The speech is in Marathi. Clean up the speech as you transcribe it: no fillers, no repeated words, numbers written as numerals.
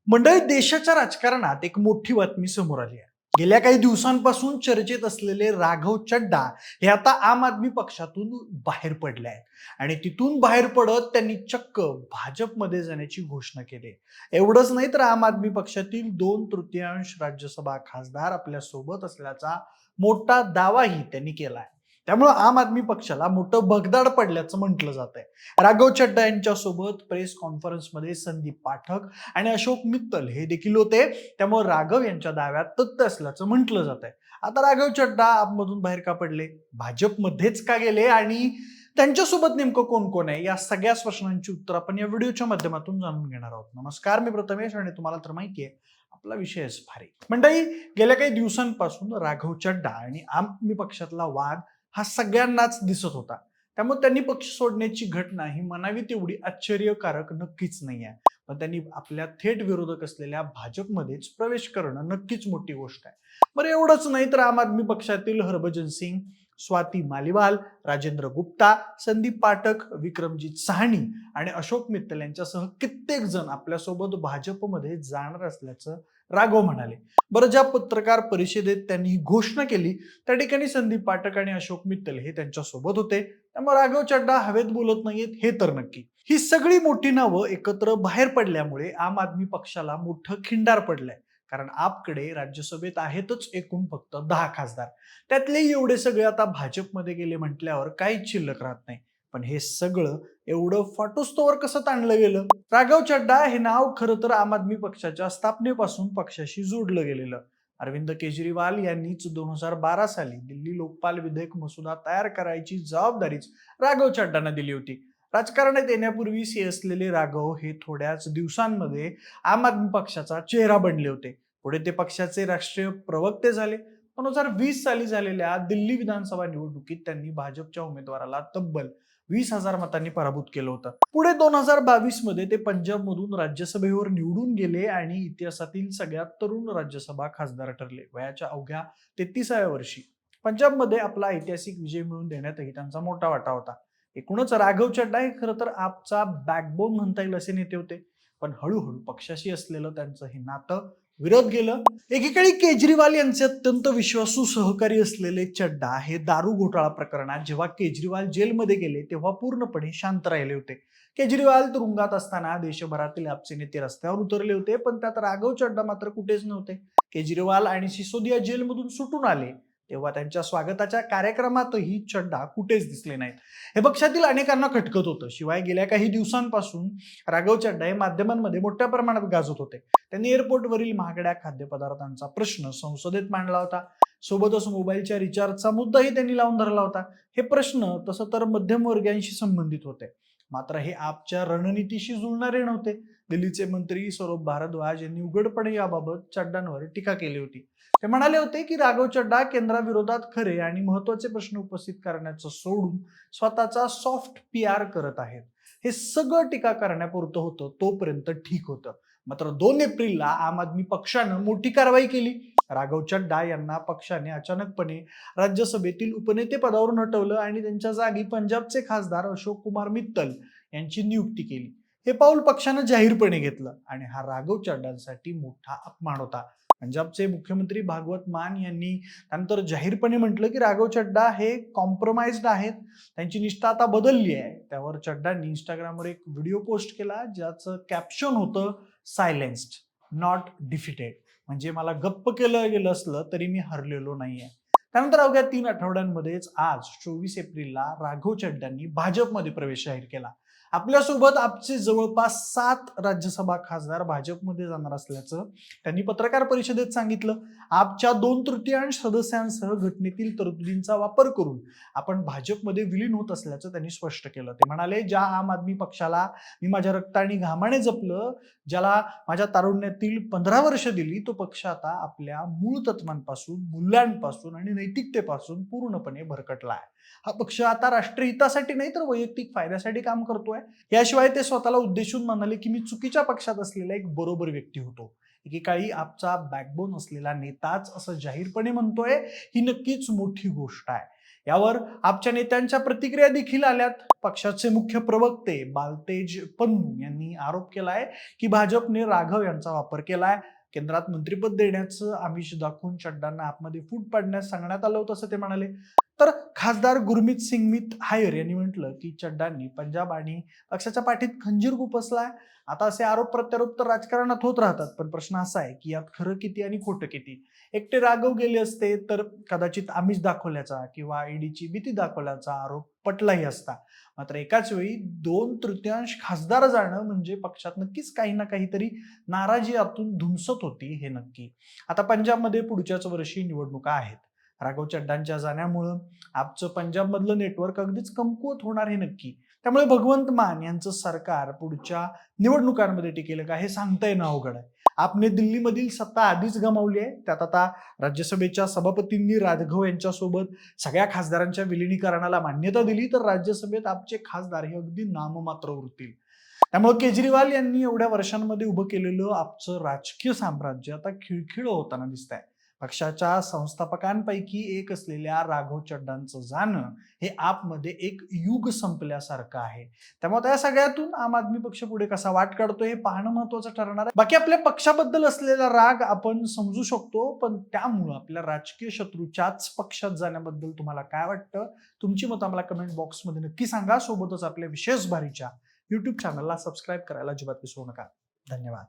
मंडळी, देशाच्या राजकारणात एक मोठी बातमी समोर आली आहे. गेल्या काही दिवसांपासून चर्चेत असलेले राघव चड्डा हे आता आम आदमी पक्षातून बाहेर पडले आहेत आणि तिथून बाहेर पडत त्यांनी चक्क भाजपमध्ये जाण्याची घोषणा केली. एवढंच नाही तर आम आदमी पक्षातील 2/3 राज्यसभा खासदार आपल्या सोबत असल्याचा मोठा दावाही त्यांनी केलाय. त्यामुळे आम आदमी पक्षाला मोठं भगदाड पडल्याचं म्हटलं जात आहे. राघव चड्डा यांच्यासोबत प्रेस कॉन्फरन्समध्ये संदीप पाठक आणि अशोक मित्तल हे देखील होते. त्यामुळे राघव यांच्या दाव्यात तथ्य असल्याचं म्हटलं जात आहे. आता राघव चड्डा आपमधून बाहेर का पडले, भाजपमध्येच का गेले आणि त्यांच्यासोबत नेमकं कोण कोण आहे, या सगळ्या प्रश्नांची उत्तर आपण या व्हिडिओच्या माध्यमातून जाणून घेणार आहोत. नमस्कार, मी प्रथमेश आणि तुम्हाला तर माहिती आहे आपला विषयच भारी. मंडळी, गेल्या काही दिवसांपासून राघव चड्डा आणि आम आदमी पक्षातला वाद हा सगळ्यांनाच दिसत होता. त्यामुळे त्यांनी पक्ष सोडण्याची घटना ही म्हणावी तेवढी आश्चर्यकारक नक्कीच नाही आहे. पण त्यांनी आपल्या थेट विरोधक असलेल्या भाजपमध्येच प्रवेश करणं नक्कीच मोठी गोष्ट आहे. बरं, एवढंच नाही तर आम आदमी पक्षातील हरभजन सिंग, स्वाती मालिवाल, राजेंद्र गुप्ता, संदीप पाठक, विक्रमजीत साहनी आणि अशोक मित्तल यांच्यासह कित्येक जण आपल्यासोबत भाजपमध्ये जाणार असल्याचं राघव म्हणाले. बरं, ज्या पत्रकार परिषदेत त्यांनी ही घोषणा केली त्या ठिकाणी संदीप पाठक आणि अशोक मित्तल हे त्यांच्यासोबत होते. त्यामुळे राघव चड्डा हवेत बोलत नाहीयेत हे तर नक्की. ही सगळी मोठी नावं एकत्र बाहेर पडल्यामुळे आम आदमी पक्षाला मोठं खिंडार पडलंय. कारण आपकडे राज्यसभेत आहेतच एकूण फक्त 10 खासदार. त्यातले एवढे सगळे आता भाजपमध्ये गेले म्हटल्यावर काहीच शिल्लक राहत नाही. पण हे सगळं एवढं फाटोस्तोवर कसं ताणलं गेलं? राघव चड्डा हे नाव खरं तर आम आदमी पक्षाच्या स्थापनेपासून पक्षाशी जोडलं गेलेलं. अरविंद केजरीवाल यांनीच 2012 साली दिल्ली लोकपाल विधेयक मसुदा तयार करायची जबाबदारीच राघव चड्डांना दिली होती. राजकारणात येण्यापूर्वी सी असलेले राघव हे थोड्याच दिवसांमध्ये आम आदमी पक्षाचा चेहरा बनले होते. पुढे ते पक्षाचे राष्ट्रीय प्रवक्ते झाले. 2020 साली झालेल्या दिल्ली विधानसभा निवडणुकीत त्यांनी भाजपच्या उमेदवाराला तब्बल 20,000 मतांनी पराभूत केलं होतं. पुढे 2022 मध्ये ते पंजाबमधून राज्यसभेवर निवडून गेले आणि इतिहासातील सगळ्यात तरुण राज्यसभा खासदार ठरले. वयाच्या अवघ्या 33व्या वर्षी पंजाबमध्ये आपला ऐतिहासिक विजय मिळवून देण्यातही त्यांचा मोठा वाटा होता. एकूणच राघव चड्डा हे खरं तर आपचा बॅकबोन म्हणता येईल असे नेते होते. पण हळूहळू पक्षाशी असलेलं त्यांचं हे नातं विरोध गेलं. एकेकाळी केजरीवाल यांचे अत्यंत विश्वासू सहकारी असलेले चड्डा हे दारू घोटाळा प्रकरणात जेव्हा केजरीवाल जेलमध्ये गेले तेव्हा पूर्णपणे शांत राहिले होते. केजरीवाल तुरुंगात असताना देशभरातील आपचे नेते रस्त्यावर उतरले होते, पण त्यात राघव चड्डा मात्र कुठेच नव्हते. केजरीवाल आणि सिसोदिया जेलमधून सुटून आले तेव्हा त्यांच्या स्वागताच्या कार्यक्रमातही चड्डा कुठेच दिसले नाहीत. हे पक्षातील अनेकांना खटकत होतं. शिवाय गेल्या काही दिवसांपासून राघव चड्डा हे माध्यमांमध्ये मोठ्या प्रमाणात गाजत होते. त्यांनी एअरपोर्टवरील महागड्या खाद्यपदार्थांचा प्रश्न संसदेत मांडला होता. सोबतच मोबाईलच्या रिचार्जचा मुद्दाही त्यांनी लावून धरला होता. हे प्रश्न तसं तर मध्यमवर्गीयांशी संबंधित होते, मात्र हे आपच्या रणनीतीशी जुळणारे नव्हते. दिल्लीचे मंत्री सौरभ भारद्वाज यांनी उघडपणे याबाबत चड्डांवर टीका केली होती. ते म्हणाले होते की राघव चड्डा केंद्राविरोधात खरे आणि महत्वाचे प्रश्न उपस्थित करण्याचं सोडून स्वतःचा सॉफ्ट PR करत आहेत. हे सगळं टीका करण्यापुरतं होतं तोपर्यंत ठीक होतं. मात्र 2 एप्रिलला आम आदमी पक्षानं मोठी कारवाई केली. राघव चड्डा यांना पक्षाने अचानकपणे राज्यसभेतील उपनेते पदावरून हटवलं आणि त्यांच्या जागी पंजाबचे खासदार अशोक कुमार मित्तल यांची नियुक्ती केली. हे पाऊल पक्षानं जाहीरपणे घेतलं आणि हा राघव चड्डांसाठी मोठा अपमान होता. पंजाबचे मुख्यमंत्री भागवत मान यांनी त्यानंतर जाहीरपणे म्हटलं की राघव चड्डा हे कॉम्प्रोमाइज्ड आहेत, त्यांची निष्ठा आता बदलली आहे. त्यावर चड्डांनी इंस्टाग्रामवर एक व्हिडिओ पोस्ट केला ज्याचं कॅप्शन होतं, सायलेन्स्ड नॉट डिफिटेड. म्हणजे मला गप्प केलं गेलं असलं तरी मी हरलेलो नाहीये. त्यानंतर अवघ्या 3 आठवड्यांमध्येच आज 24 एप्रिलला राघव चड्डांनी भाजपमध्ये प्रवेश जाहीर केला. आपल्यासोबत आपचे जवळपास 7 राज्यसभा खासदार भाजपमध्ये जाणार असल्याचं त्यांनी पत्रकार परिषदेत सांगितलं. आपच्या 2/3 सदस्यांसह घटनेतील तरतुदींचा वापर करून आपण भाजपमध्ये विलीन होत असल्याचं त्यांनी स्पष्ट केलं. ते म्हणाले, ज्या आम आदमी पक्षाला मी माझ्या रक्त आणि घामाने जपलं, ज्याला माझ्या तारुण्यातील 15 वर्ष दिली, तो पक्ष आता आपल्या मूळ तत्वांपासून, मूल्यांपासून आणि नैतिकतेपासून पूर्णपणे भरकटला आहे. हा पक्ष आता राष्ट्रीय हितासाठी नाही तर वैयक्तिक फायद्यासाठी काम करतोय. याशिवाय ते स्वतःला उद्देशून म्हणाले की मी चुकीच्या पक्षात असलेला एक बरोबर व्यक्ती होतो. एकेकाळी आपचा बॅकबोन असलेला नेताच असं जाहीरपणे म्हणतोय, ही नक्कीच मोठी गोष्ट आहे. यावर आपच्या नेत्यांच्या प्रतिक्रिया देखील आल्यात. पक्षाचे मुख्य प्रवक्ते बालतेज पन्नू यांनी आरोप केलाय की भाजपने राघव यांचा वापर केलाय. केंद्रात मंत्रिपद देण्याचं आमिष दाखवून चड्डांना आतमध्ये फूट पाडण्यास सांगण्यात आलं होतं असं ते म्हणाले. तर खासदार गुरमीत सिंग हायर यांनी म्हटलं की चड्डांनी पंजाब आणि पक्षाच्या पाठीत खंजीर खुपसलाय. आता असे आरोप प्रत्यारोप तर राजकारणात होत राहतात, पण प्रश्न असा आहे की यात खरं किती आणि खोटं किती. एकटे राघव गेले असते तर कदाचित आमिष दाखवल्याचा किंवा ईडीची भीती दाखवल्याचा आरोप पटलाही असता. मात्र एकाच वेळी 2/3 खासदार जाणं म्हणजे पक्षात नक्कीच काही ना काहीतरी नाराजी आतून धुमसत होती, हे नक्की. आता पंजाबमध्ये पुढच्याच वर्षी निवडणुका आहेत. राघव चड्डांच्या जाण्यामुळं आपचं पंजाबमधलं नेटवर्क अगदीच कमकुवत होणार हे नक्की. त्यामुळे भगवंत मान यांचं सरकार पुढच्या निवडणुकांमध्ये टिकेल का हे सांगता येणं अवघड आहे. आपने दिल्लीमधील सत्ता आधीच गमावली आहे. त्यात आता राज्यसभेच्या सभापतींनी राघव यांच्यासोबत सगळ्या खासदारांच्या विलिनीकरणाला मान्यता दिली तर राज्यसभेत आपचे खासदार हे अगदी नाममात्र उरतील. त्यामुळे केजरीवाल यांनी एवढ्या वर्षांमध्ये उभं केलेलं आपचं राजकीय साम्राज्य आता खिळखिळं होताना दिसत आहे. पक्षाच्या संस्थापकांपैकी एक असलेल्या राघव चड्डांचं जाणं हे आपमध्ये एक युग संपल्यासारखं आहे. त्यामुळे त्या सगळ्यातून आम आदमी पक्ष पुढे कसा वाट काढतोय हे पाहणं महत्वाचं ठरणार आहे. बाकी आपल्या पक्षाबद्दल असलेला राग आपण समजू शकतो, पण त्यामुळं आपल्या राजकीय शत्रूच्याच पक्षात जाण्याबद्दल तुम्हाला काय वाटतं? तुमची मतं आम्हाला कमेंट बॉक्समध्ये नक्की सांगा. सोबतच आपल्या विशेष भारीच्या YouTube चॅनलला सबस्क्राईब करायला अजिबात विसरू नका. धन्यवाद.